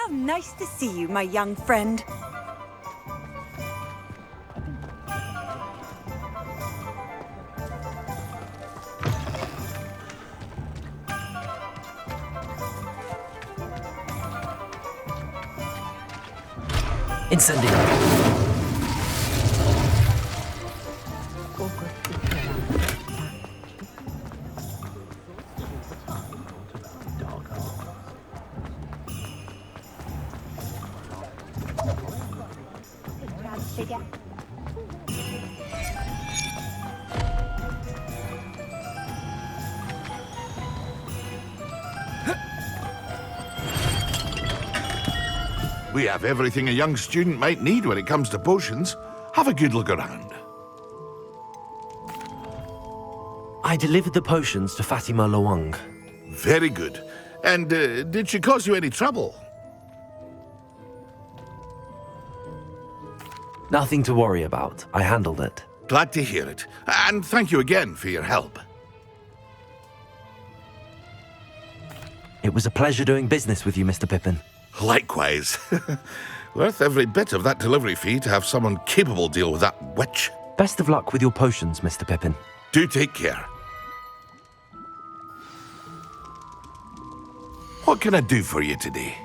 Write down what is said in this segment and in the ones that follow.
How nice to see you, my young friend. Incendio. We have everything a young student might need when it comes to potions. Have a good look around. I delivered the potions to Fatima Lawang. Very good. And did she cause you any trouble? Nothing to worry about. I handled it. Glad to hear it. And thank you again for your help. It was a pleasure doing business with you, Mr. Pippin. Likewise. Worth every bit of that delivery fee to have someone capable deal with that witch. Best of luck with your potions, Mr. Pippin. Do take care. What can I do for you today?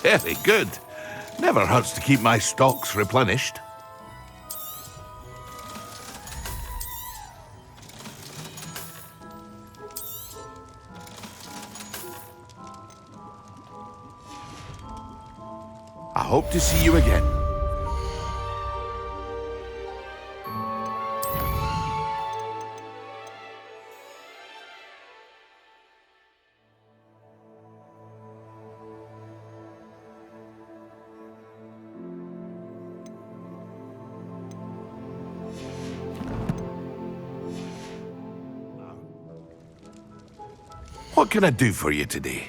Very good. Never hurts to keep my stocks replenished. I hope to see you again. What can I do for you today?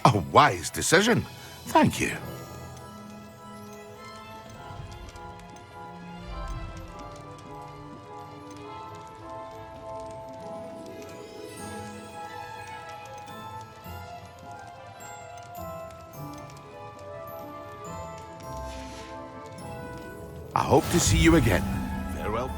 A wise decision. Thank you. I hope to see you again. Farewell.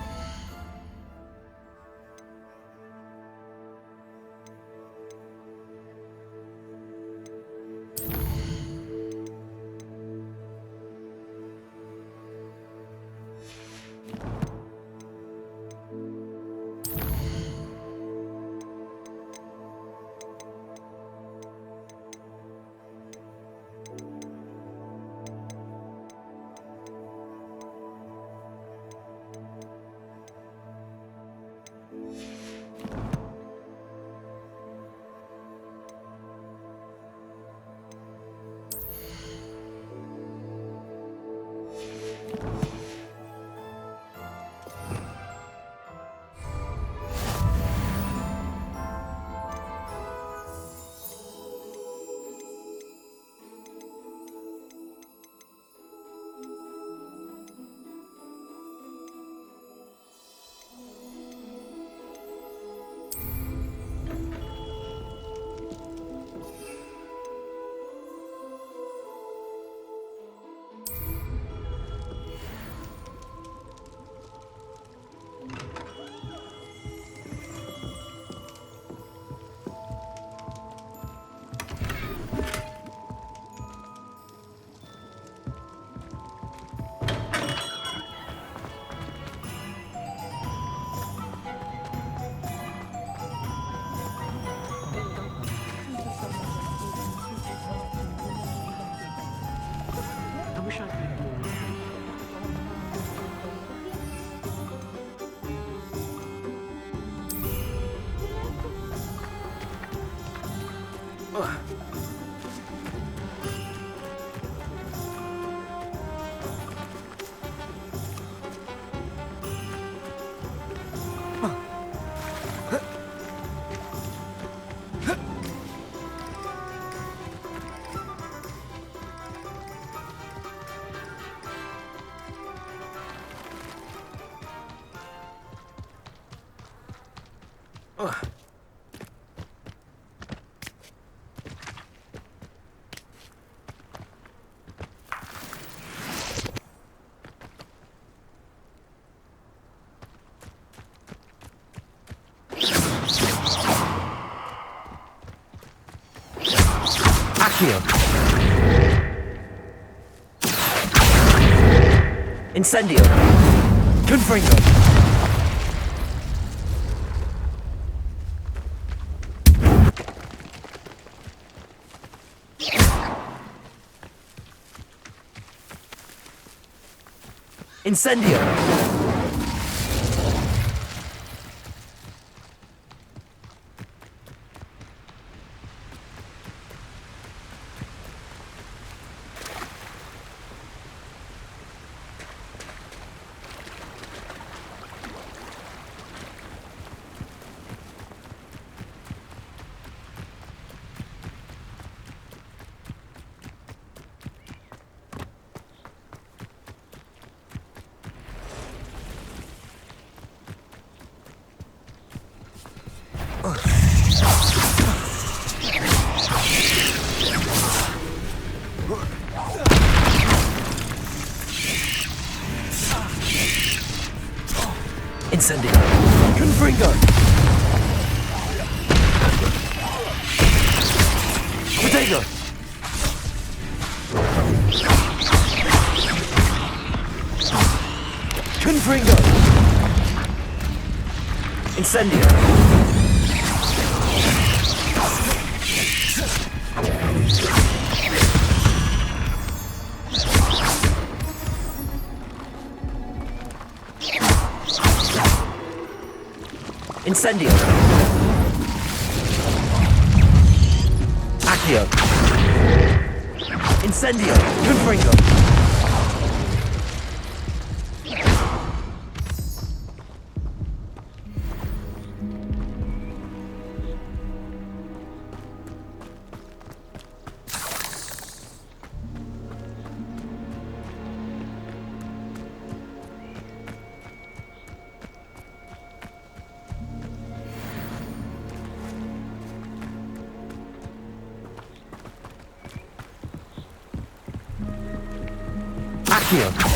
Accio. Incendio. Confringo. Incendio. Incendio. Confringo. Potato. Confringo. Incendio. Incendio. Accio. Incendio. Confringo. Accio.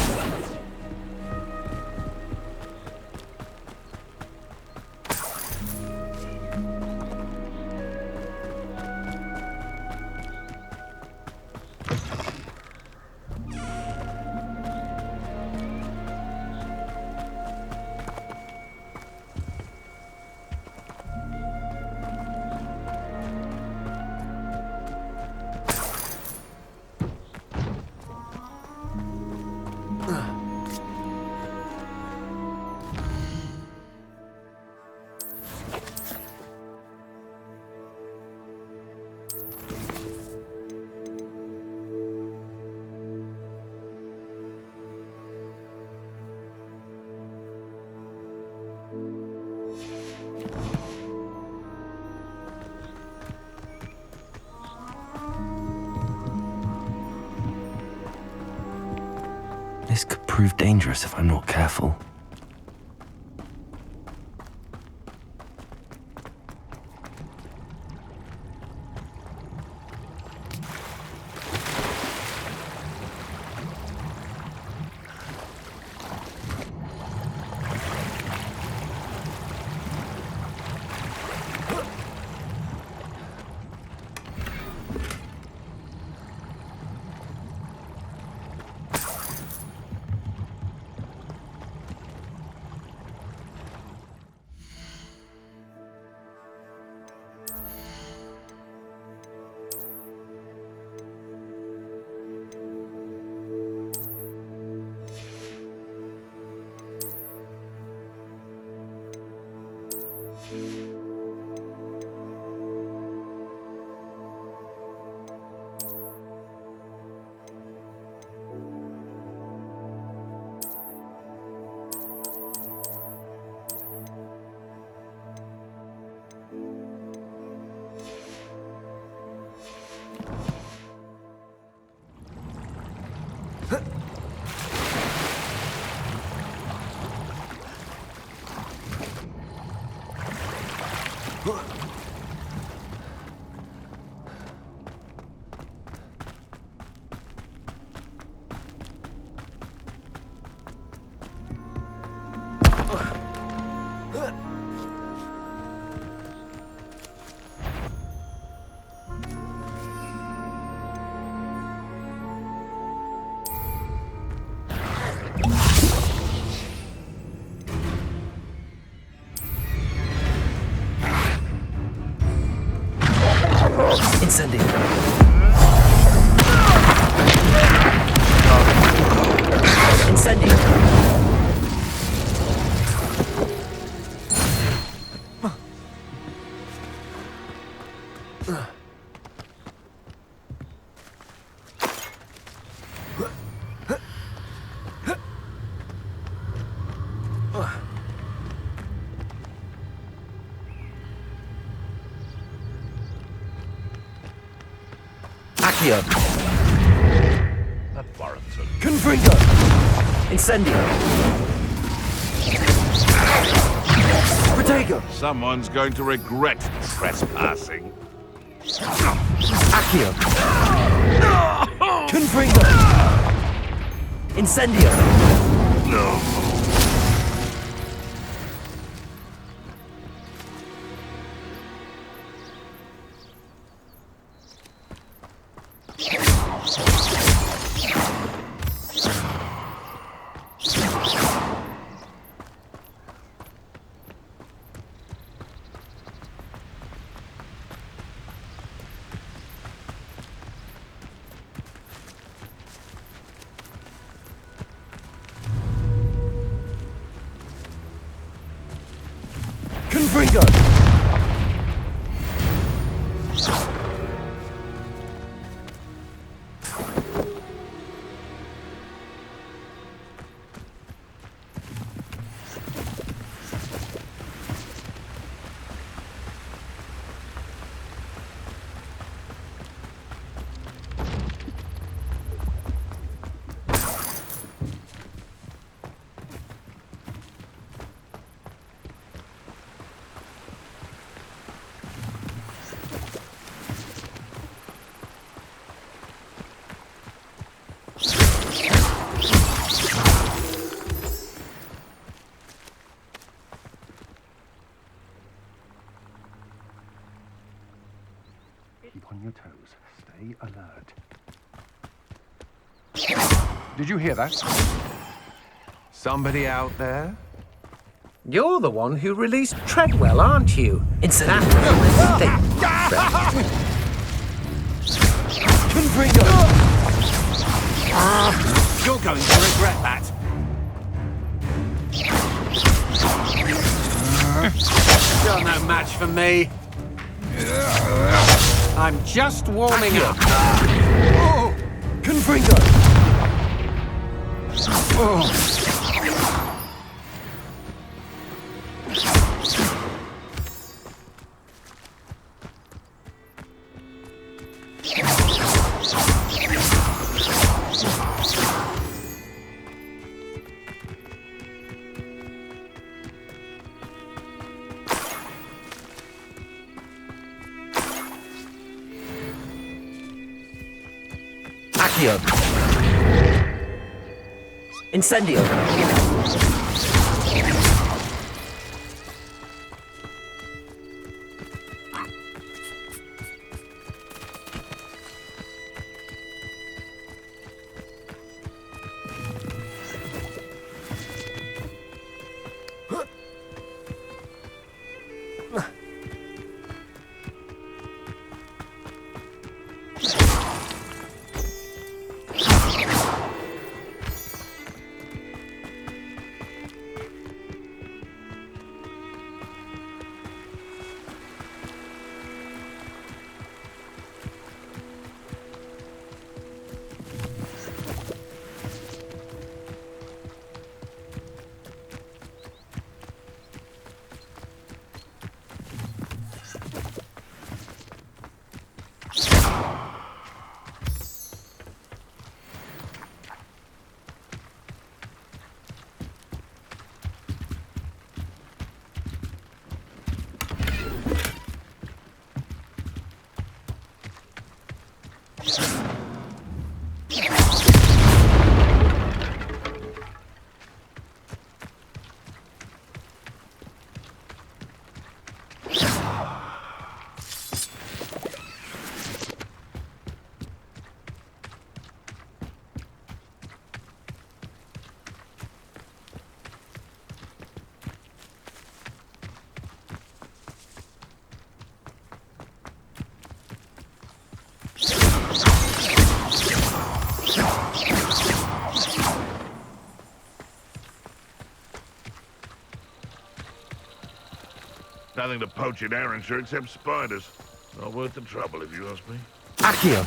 This could prove dangerous if I'm not careful. Incendio. Incendio. Accio. That Warrington. Confringo. Incendio. Protego. Someone's going to regret trespassing. Accio. Confringo. Incendio. No. Confringo. Keep on your toes. Stay alert. Did you hear that? Somebody out there? You're the one who released Treadwell, aren't you? Incendio. That was a mistake. Confringo. You're going to regret that. You're no match for me. I'm just warming up. Oh. Confringo. Oh. Accio. Incendio. Nothing to poach in Arranshire except spiders. Not worth the trouble, if you ask me. Accio.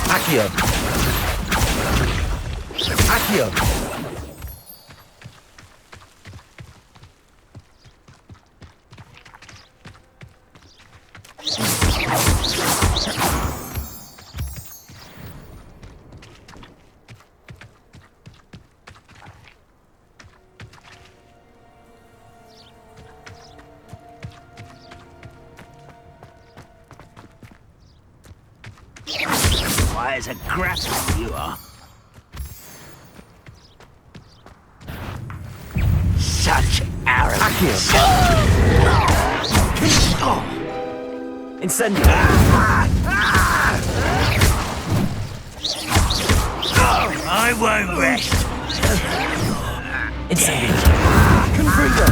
Accio. Accio. Why, as a grapple you are. Such arrogance. Incendio. I won't rest. Incendio. Confringo.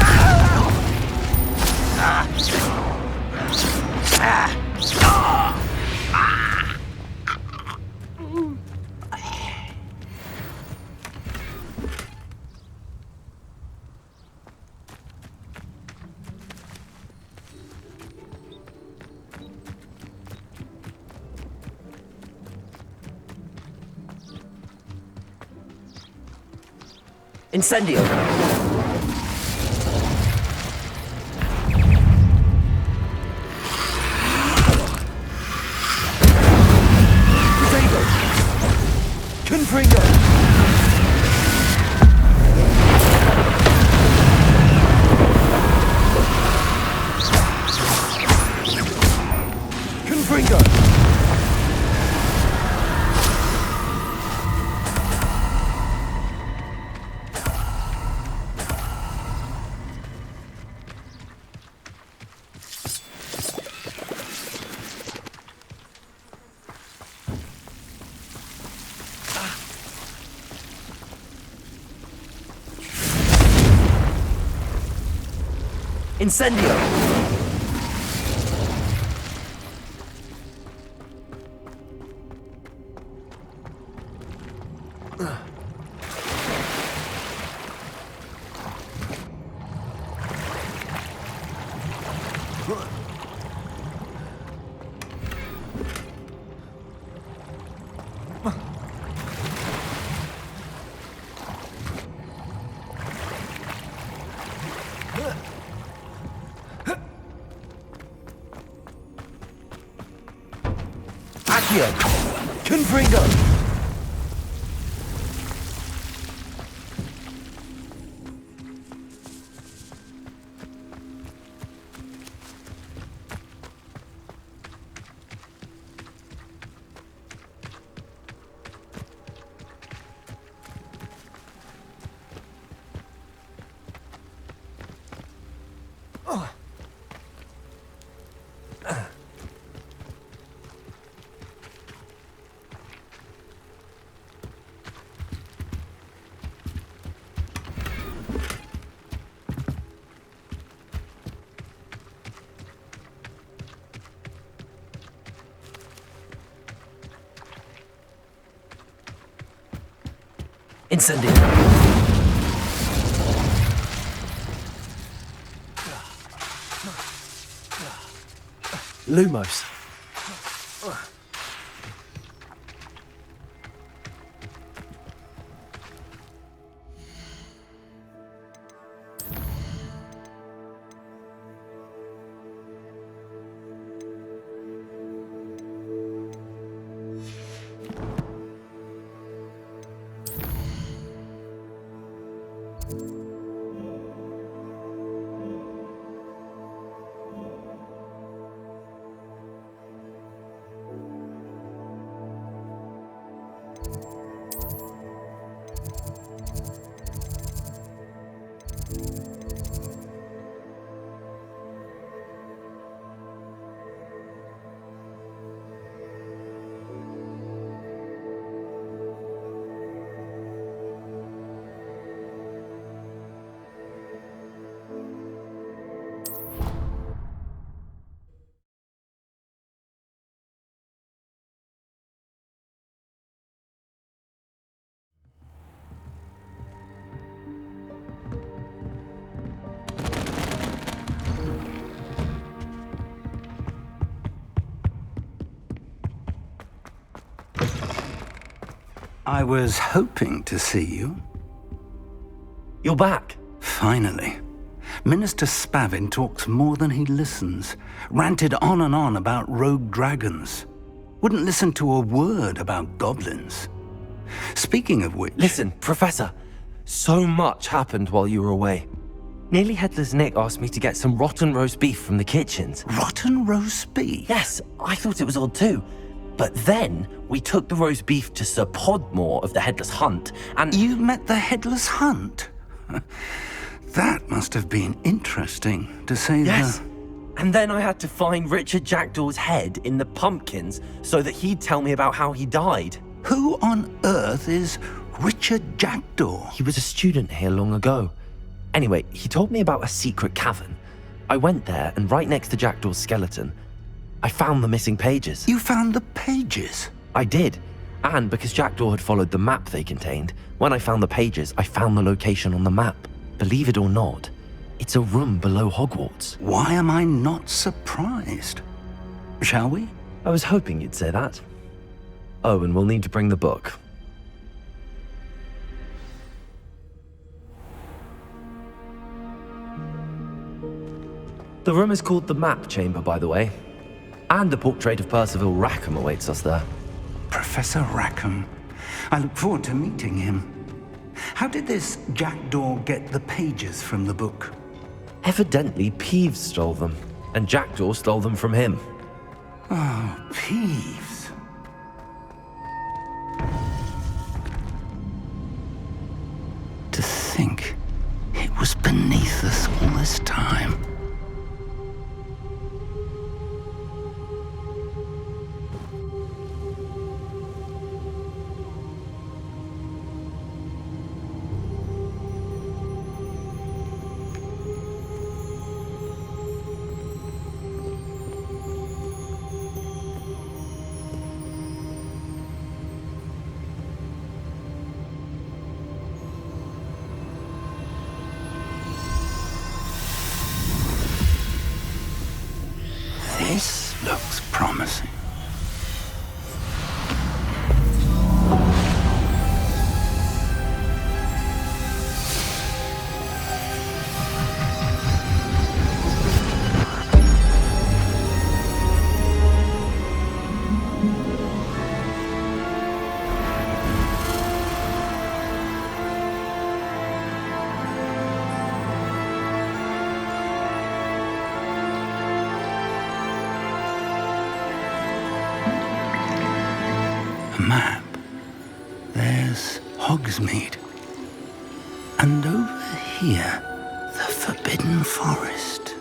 Incendio. Confringo. Confringo. Incendio! Accio! Confringo! Incendio! Lumos. I was hoping to see you. You're back. Finally. Minister Spavin talks more than he listens. Ranted on and on about rogue dragons. Wouldn't listen to a word about goblins. Speaking of which... Listen, Professor. So much happened while you were away. Nearly Headless Nick asked me to get some rotten roast beef from the kitchens. Rotten roast beef? Yes, I thought it was odd too. But then we took the roast beef to Sir Podmore of the Headless Hunt, and... You met the Headless Hunt? That must have been interesting, to say Yes. the... And then I had to find Richard Jackdaw's head in the pumpkins so that he'd tell me about how he died. Who on earth is Richard Jackdaw? He was a student here long ago. Anyway, he told me about a secret cavern. I went there, and right next to Jackdaw's skeleton, I found the missing pages. You found the pages? I did. And because Jackdaw had followed the map they contained, when I found the pages, I found the location on the map. Believe it or not, it's a room below Hogwarts. Why am I not surprised? Shall we? I was hoping you'd say that. Oh, and we'll need to bring the book. The room is called the Map Chamber, by the way. And the portrait of Percival Rackham awaits us there. Professor Rackham. I look forward to meeting him. How did this Jackdaw get the pages from the book? Evidently, Peeves stole them, and Jackdaw stole them from him. Oh, Peeves. To think it was beneath us all this time. This looks promising. Map. There's Hogsmeade. And over here, the Forbidden Forest.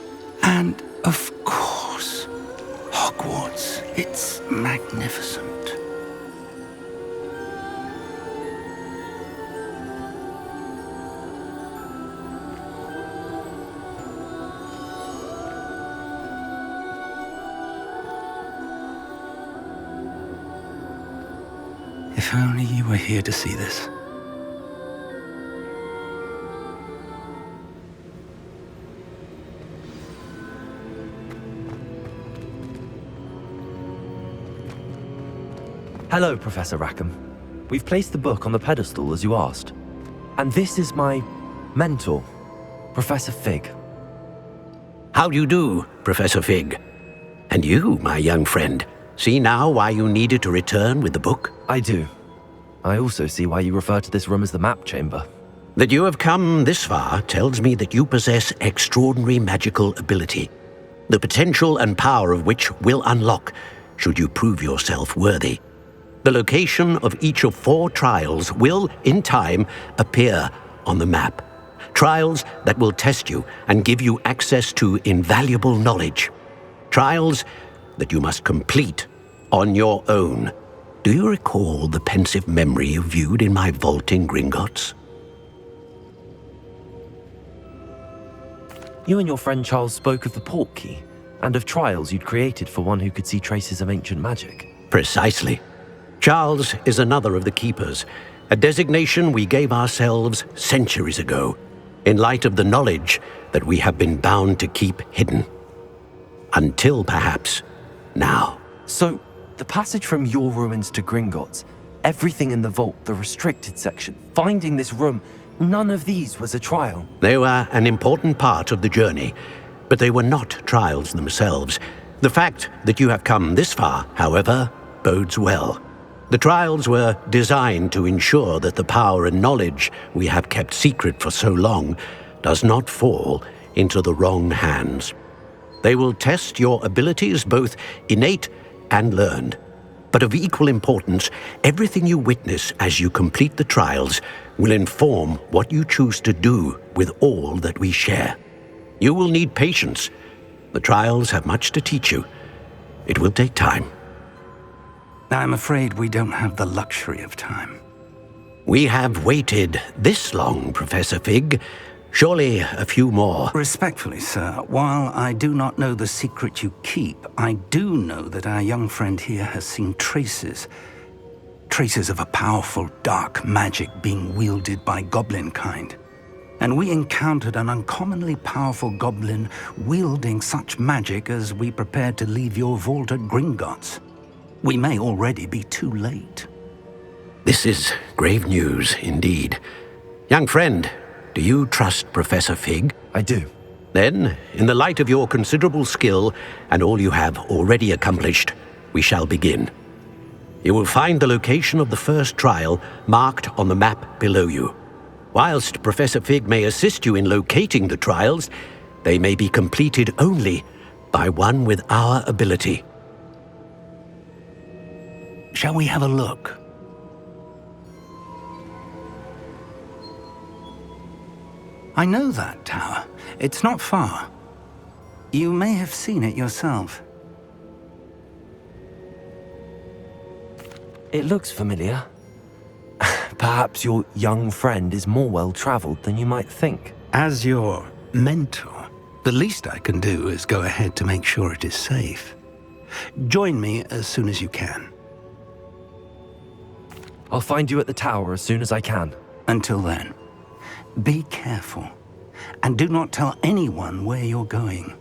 And, of course, Hogwarts. It's magnificent. If only you were here to see this. Hello, Professor Rackham. We've placed the book on the pedestal as you asked. And this is my mentor, Professor Fig. How do you do, Professor Fig? And you, my young friend, see now why you needed to return with the book? I do. I also see why you refer to this room as the Map Chamber. That you have come this far tells me that you possess extraordinary magical ability, the potential and power of which will unlock should you prove yourself worthy. The location of each of 4 trials will, in time, appear on the map. Trials that will test you and give you access to invaluable knowledge. Trials that you must complete on your own. Do you recall the pensive memory you viewed in my vault in Gringotts? You and your friend Charles spoke of the Portkey, and of trials you'd created for one who could see traces of ancient magic. Precisely. Charles is another of the Keepers, a designation we gave ourselves centuries ago, in light of the knowledge that we have been bound to keep hidden. Until, perhaps, now. So, the passage from your ruins to Gringotts Everything in the vault, the restricted section, finding this room, none of these was a trial. They were an important part of the journey, but they were not trials themselves. The fact that you have come this far, however, bodes well. The trials were designed to ensure that the power and knowledge we have kept secret for so long does not fall into the wrong hands. They will test your abilities, both innate and learned. But of equal importance, everything you witness as you complete the trials will inform what you choose to do with all that we share. You will need patience. The trials have much to teach you. It will take time. I'm afraid we don't have the luxury of time. We have waited this long, Professor Fig. Surely a few more. Respectfully, sir, while I do not know the secret you keep, I do know that our young friend here has seen traces of a powerful dark magic being wielded by goblin kind. And we encountered an uncommonly powerful goblin wielding such magic as we prepared to leave your vault at Gringotts. We may already be too late. This is grave news indeed. Young friend, do you trust Professor Fig? I do. Then, in the light of your considerable skill and all you have already accomplished, we shall begin. You will find the location of the first trial marked on the map below you. Whilst Professor Fig may assist you in locating the trials, they may be completed only by one with our ability. Shall we have a look? I know that tower. It's not far. You may have seen it yourself. It looks familiar. Perhaps your young friend is more well-traveled than you might think. As your mentor, the least I can do is go ahead to make sure it is safe. Join me as soon as you can. I'll find you at the tower as soon as I can. Until then, be careful, and do not tell anyone where you're going.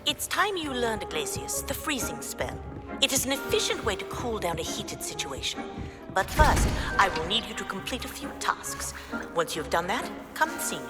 It's time you learned, Glacius, the freezing spell. It is an efficient way to cool down a heated situation. But first, I will need you to complete a few tasks. Once you've done that, come and see me.